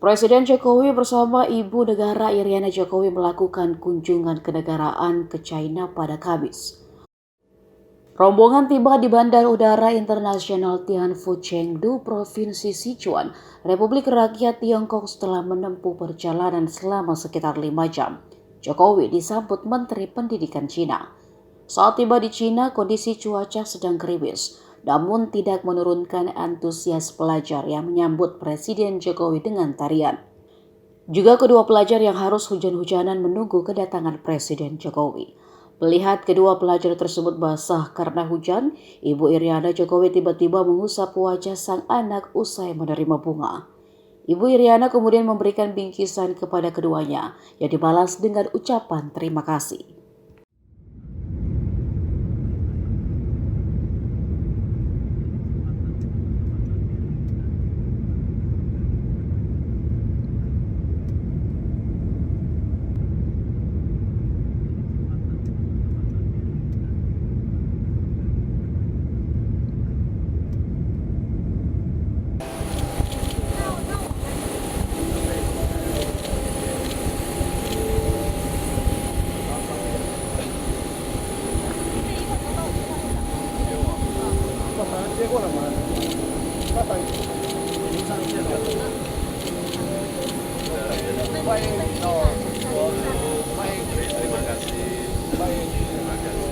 Presiden Jokowi bersama Ibu Negara Iriana Jokowi melakukan kunjungan kenegaraan ke China pada Kamis. Rombongan tiba di Bandar Udara Internasional Tianfu Chengdu, Provinsi Sichuan, Republik Rakyat Tiongkok setelah menempuh perjalanan selama sekitar 5 jam. Jokowi disambut Menteri Pendidikan Cina. Saat tiba di Cina, kondisi cuaca sedang gerimis, namun tidak menurunkan antusias pelajar yang menyambut Presiden Jokowi dengan tarian. Juga kedua pelajar yang harus hujan-hujanan menunggu kedatangan Presiden Jokowi. Melihat kedua pelajar tersebut basah karena hujan, Ibu Iriana Jokowi tiba-tiba mengusap wajah sang anak usai menerima bunga. Ibu Iriana kemudian memberikan bingkisan kepada keduanya yang dibalas dengan ucapan terima kasih. Terima kasih.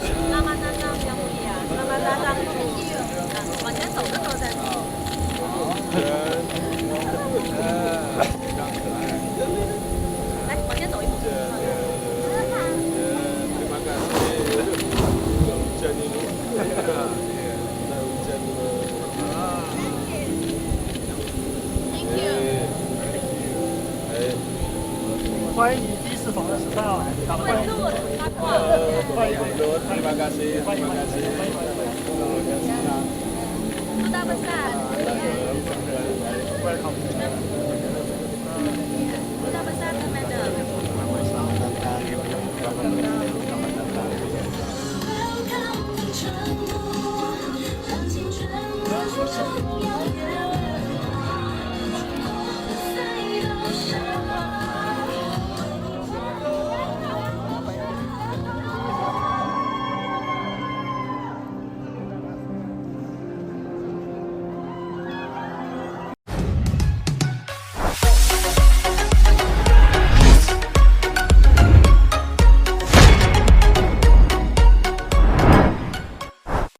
Selamat datang yang mulia. Selamat datang. 往前走的时候再说。来，往前走一步。 Terima kasih. Hujan ini. Hujan ini. Thank you. 欢迎你第一次访问时尚，赶快 Terima kasih. Terima kasih.